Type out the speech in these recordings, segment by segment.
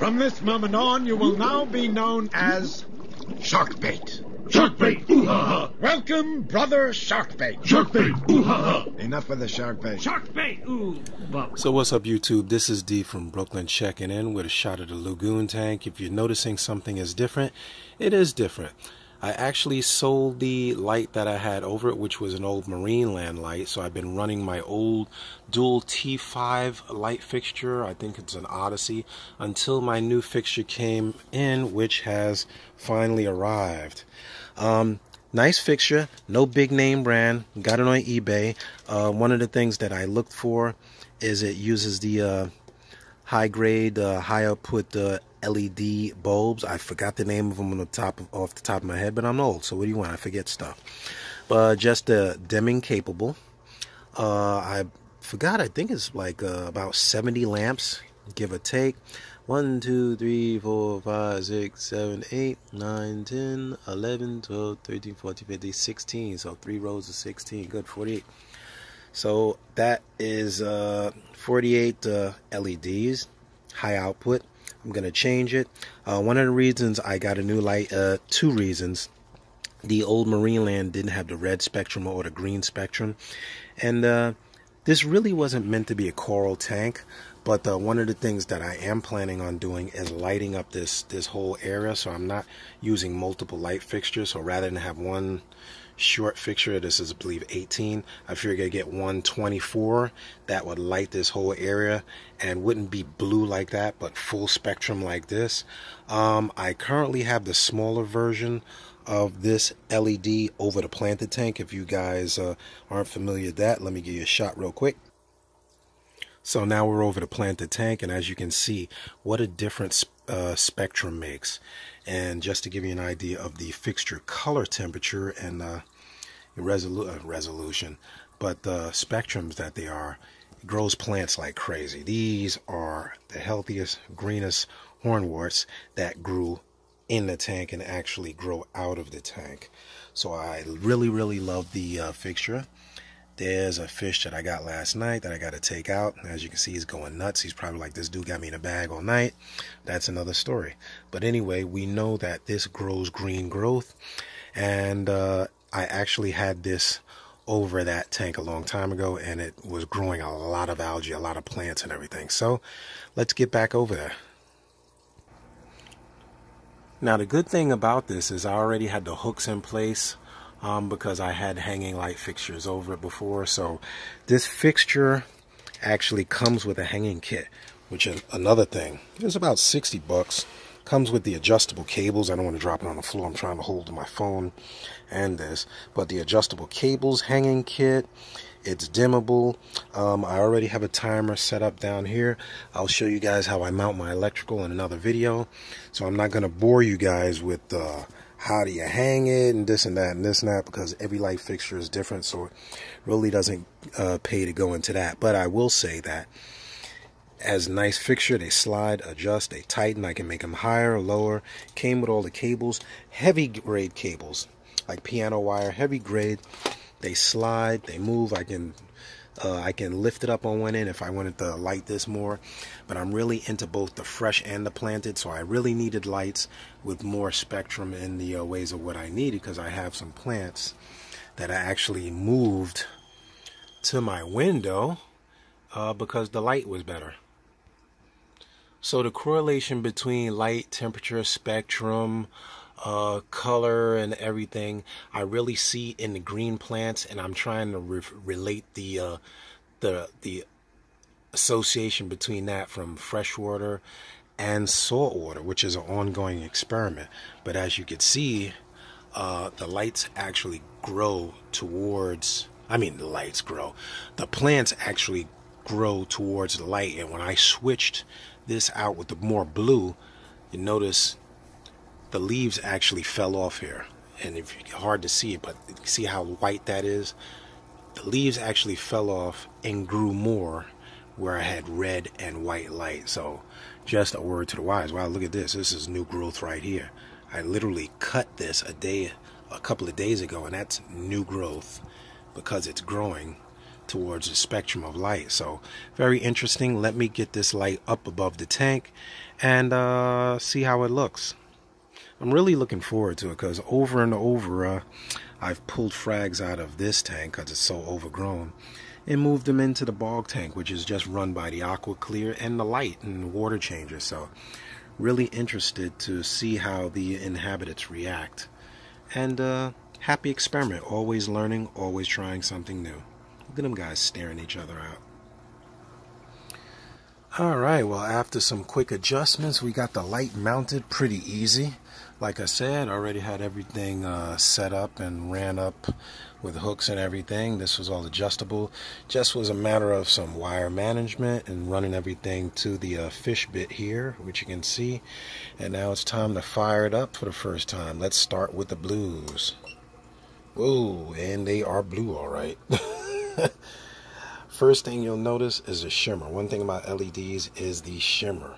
From this moment on, you will now be known as Sharkbait. Sharkbait! Ooh-ha-ha! Welcome, brother Sharkbait. Sharkbait! Ooh-ha-ha! Enough with the Sharkbait. Sharkbait! Ooh! Well. So what's up, YouTube? This is D from Brooklyn checking in with a shot of the Lagoon tank. If you're noticing something is different, it is different. I actually sold the light that I had over it, which was an old Marineland light. So I've been running my old dual T5 light fixture. I think it's an Odyssey, until my new fixture came in, which has finally arrived. Nice fixture, no big name brand, got it on eBay. One of the things that I looked for is it uses the high grade, high output LED bulbs. I forgot the name of them off the top of my head, but I'm old, so what do you want? I forget stuff. But just dimming capable. I forgot, I think it's like about 70 lamps, give or take. 1, 2, 3, 4, 5, 6, 7, 8, 9, 10, 11, 12, 13, 14, 15, 16. So 3 rows of 16. Good, 48. So that is 48 LEDs, high output. I'm going to change it. One of the reasons I got a new light, 2 reasons. The old Marineland didn't have the red spectrum or the green spectrum. And this really wasn't meant to be a coral tank. But one of the things that I am planning on doing is lighting up this whole area. So I'm not using multiple light fixtures. So rather than have one short fixture, this is I believe 18, I figured I'd get one 24 that would light this whole area and wouldn't be blue like that, but full spectrum like this. I currently have the smaller version of this LED over the planted tank. If you guys aren't familiar with that, let me give you a shot real quick. So now we're over the planted tank, and as you can see, what a difference spectrum makes. And just to give you an idea of the fixture color temperature and resolution, but the spectrums that they are, it grows plants like crazy. These are the healthiest, greenest hornworts that grew in the tank and actually grow out of the tank. So I really love the fixture. There's a fish that I got last night that I got to take out. As you can see, he's going nuts. He's probably like, this dude got me in a bag all night. That's another story. But anyway, we know that this grows green growth. And I actually had this over that tank a long time ago, and it was growing a lot of algae, a lot of plants and everything. So let's get back over there. Now, the good thing about this is I already had the hooks in place. Because I had hanging light fixtures over it before. So this fixture actually comes with a hanging kit, which is another thing. It's about 60 bucks. Comes with the adjustable cables. I don't want to drop it on the floor. I'm trying to hold my phone and this. But the adjustable cables, hanging kit. It's dimmable. I already have a timer set up down here. I'll show you guys how I mount my electrical in another video. So I'm not going to bore you guys with how do you hang it and this and that and this and that, because every light fixture is different, so it really doesn't pay to go into that. But I will say that as a nice fixture, they slide, adjust, they tighten. I can make them higher or lower. Came with all the cables, heavy grade cables, like piano wire, heavy grade. They slide, they move. I can lift it up on one end if I wanted to light this more. But I'm really into both the fresh and the planted, so I really needed lights with more spectrum in the ways of what I needed, because I have some plants that I actually moved to my window because the light was better. So the correlation between light, temperature, spectrum, color and everything, I really see in the green plants, and I'm trying to relate the association between that from freshwater and saltwater, which is an ongoing experiment. But as you can see, the lights actually grow towards, the plants actually grow towards the light. And when I switched this out with the more blue, you notice the leaves actually fell off here. And it's hard to see it, but see how white that is? The leaves actually fell off and grew more where I had red and white light. So just a word to the wise. Wow, look at this. This is new growth right here. I literally cut this a couple of days ago, and that's new growth because it's growing towards the spectrum of light. So very interesting. Let me get this light up above the tank and see how it looks. I'm really looking forward to it because over and over I've pulled frags out of this tank because it's so overgrown and moved them into the bog tank, which is just run by the aqua clear and the light and the water changer. So really interested to see how the inhabitants react. And happy experiment, always learning, always trying something new. Look at them guys staring each other out. Alright, well, after some quick adjustments, we got the light mounted pretty easy. Like I said, I already had everything set up and ran up with hooks and everything. This was all adjustable. Just was a matter of some wire management and running everything to the fish bit here, which you can see. And now it's time to fire it up for the first time. Let's start with the blues. Whoa, and they are blue, all right. First thing you'll notice is the shimmer. One thing about LEDs is the shimmer.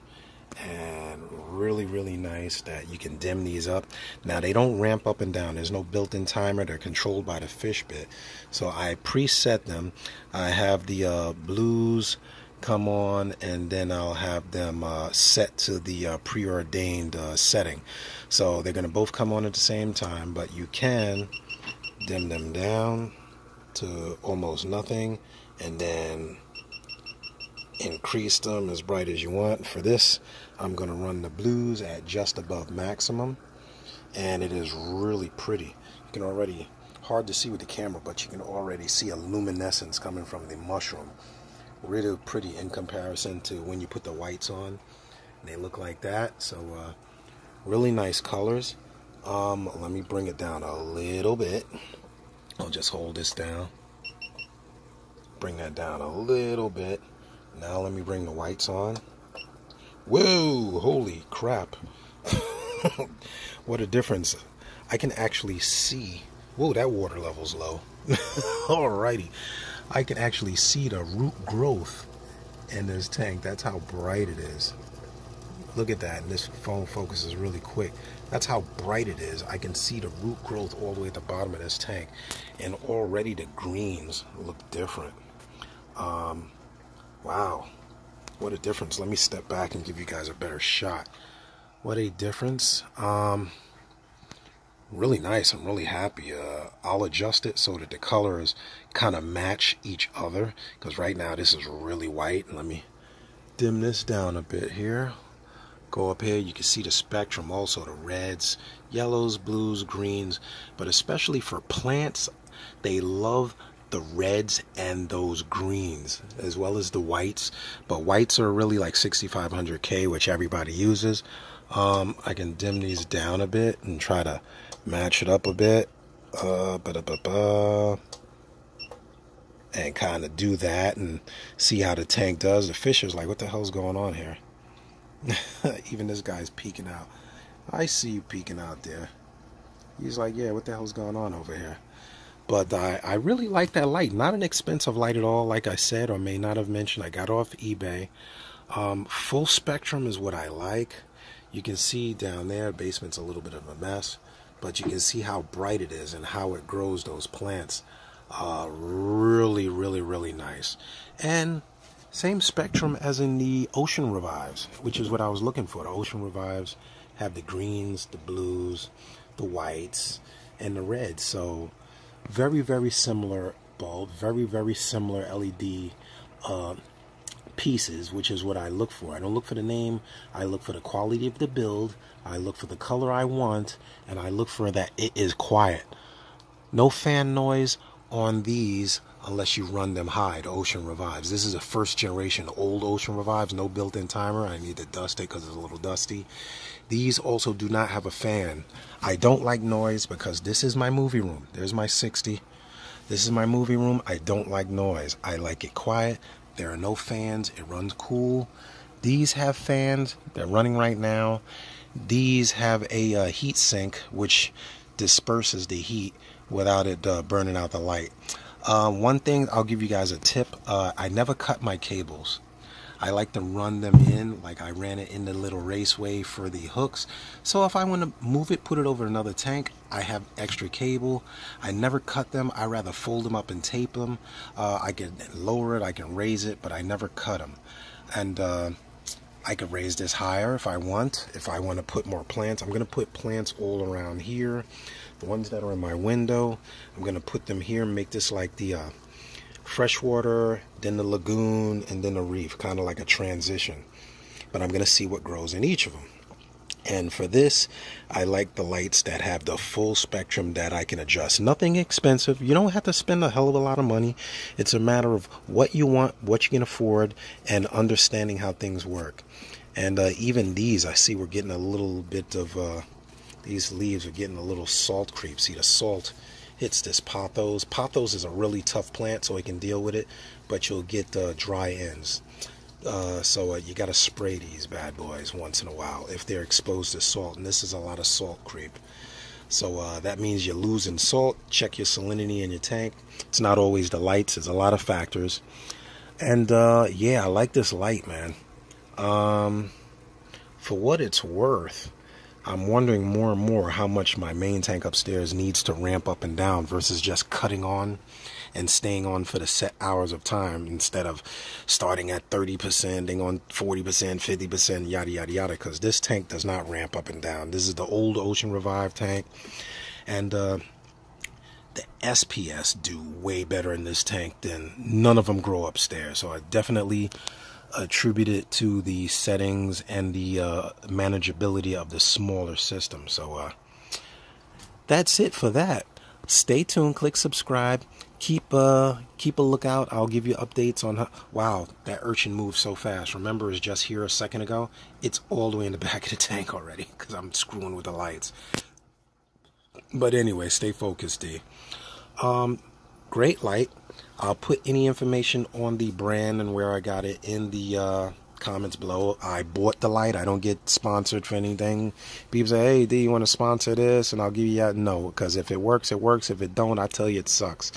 And really nice that you can dim these up. Now they don't ramp up and down. There's no built-in timer. They're controlled by the fish bit. So I preset them. I have the blues come on, and then I'll have them set to the preordained setting. So they're going to both come on at the same time, but you can dim them down to almost nothing and then increase them as bright as you want. For this, I'm going to run the blues at just above maximum, and it is really pretty. You can already, hard to see with the camera, but you can already see a luminescence coming from the mushroom. Really pretty in comparison to when you put the whites on. They look like that. So really nice colors. Let me bring it down a little bit. I'll just hold this down. Bring that down a little bit. Now let me bring the whites on. Whoa, holy crap. What a difference. I can actually see. Whoa, that water level's low. Alrighty. I can actually see the root growth in this tank. That's how bright it is. Look at that. And this phone focus is really quick. That's how bright it is. I can see the root growth all the way at the bottom of this tank. And already the greens look different. Wow, what a difference. Let me step back and give you guys a better shot. What a difference. Really nice. I'm really happy. I'll adjust it so that the colors kind of match each other, because right now this is really white. Let me dim this down a bit here. Go up here, you can see the spectrum also, the reds, yellows, blues, greens, but especially for plants, they love the reds and those greens as well as the whites, but whites are really like 6500K, which everybody uses. I can dim these down a bit and try to match it up a bit, and kind of do that and see how the tank does. The fish is like, what the hell's going on here? Even this guy's peeking out. I see you peeking out there. He's like, yeah, what the hell's going on over here? But I really like that light. Not an expensive light at all, like I said, or may not have mentioned. I got it off eBay. Full spectrum is what I like. You can see down there, basement's a little bit of a mess, but you can see how bright it is and how it grows those plants. Really nice. And same spectrum as in the Ocean Revives, which is what I was looking for. The Ocean Revives have the greens, the blues, the whites, and the reds. So very similar bulb, very similar LED pieces, which is what I look for. I don't look for the name. I look for the quality of the build. I look for the color I want, and I look for that it is quiet. No fan noise on these unless you run them high, the Ocean Revives. This is a first generation old Ocean Revives, no built-in timer. I need to dust it because it's a little dusty. These also do not have a fan. I don't like noise because this is my movie room. There's my 60. This is my movie room. I don't like noise. I like it quiet. There are no fans. It runs cool. These have fans. They're running right now. These have a heat sink which disperses the heat without it burning out the light. One thing, I'll give you guys a tip. I never cut my cables. I like to run them in, like I ran it in the little raceway for the hooks. So if I want to move it, put it over another tank, I have extra cable. I never cut them. I rather fold them up and tape them. I can lower it, I can raise it, but I never cut them. And I could raise this higher if I want. If I want to put more plants, I'm going to put plants all around here. The ones that are in my window, I'm going to put them here, make this like the freshwater, then the lagoon, and then the reef, kind of like a transition. But I'm going to see what grows in each of them. And for this, I like the lights that have the full spectrum that I can adjust. Nothing expensive. You don't have to spend a hell of a lot of money. It's a matter of what you want, what you can afford, and understanding how things work. And even these, I see we're getting a little bit of, these leaves are getting a little salt creep. See, the salt hits this pothos. Pothos is a really tough plant, so it can deal with it, but you'll get dry ends. So you got to spray these bad boys once in a while if they're exposed to salt, and this is a lot of salt creep. So that means you're losing salt. Check your salinity in your tank. It's not always the lights. There's a lot of factors. And yeah, I like this light, man. For what it's worth, I'm wondering more and more how much my main tank upstairs needs to ramp up and down versus just cutting on and staying on for the set hours of time instead of starting at 30%, ending on 40%, 50%, yada, yada, yada, because this tank does not ramp up and down. This is the old Ocean Revive tank, and the SPS do way better in this tank than none of them grow upstairs. So I definitely attribute it to the settings and the manageability of the smaller system. So that's it for that. Stay tuned, click subscribe, keep a lookout. I'll give you updates on how, wow, that urchin moved so fast. Remember, it was just here a second ago. It's all the way in the back of the tank already because I'm screwing with the lights. But anyway, stay focused, D. Great light. I'll put any information on the brand and where I got it in the comments below. I bought the light. I don't get sponsored for anything. People say, hey, D, you want to sponsor this? And I'll give you that. No, because if it works, it works. If it don't, I tell you it sucks.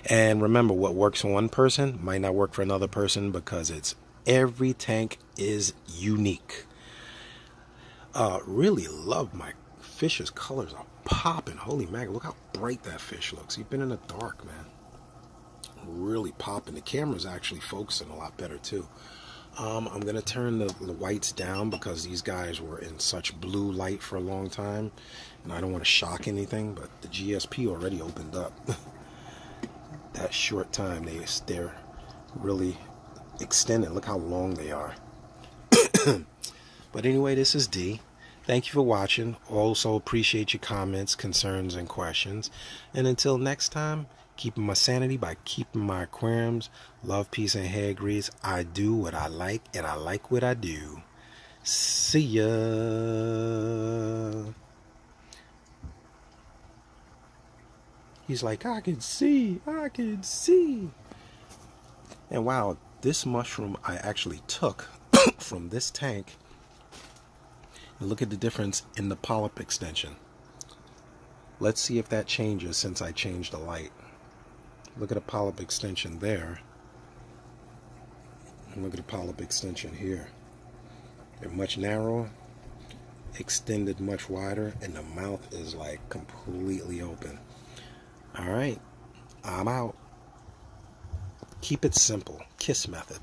And remember, what works for one person might not work for another person because every tank is unique. Really love my fish's colors are popping. Holy mackerel, look how bright that fish looks. He's been in the dark, man. Really popping. The camera's actually focusing a lot better too. I'm gonna turn the whites down because these guys were in such blue light for a long time, and I don't want to shock anything, but the GSP already opened up. That short time, they're really extended. Look how long they are. But anyway, this is D. Thank you for watching. Also appreciate your comments, concerns, and questions. And until next time, keeping my sanity by keeping my aquariums. Love, peace, and hair grease. I do what I like, and I like what I do. See ya. He's like, I can see, I can see. And wow, this mushroom I actually took from this tank. And look at the difference in the polyp extension. Let's see if that changes since I changed the light. Look at the polyp extension there. And look at the polyp extension here. They're much narrower, extended much wider, and the mouth is like completely open. Alright, I'm out. Keep it simple. KISS method.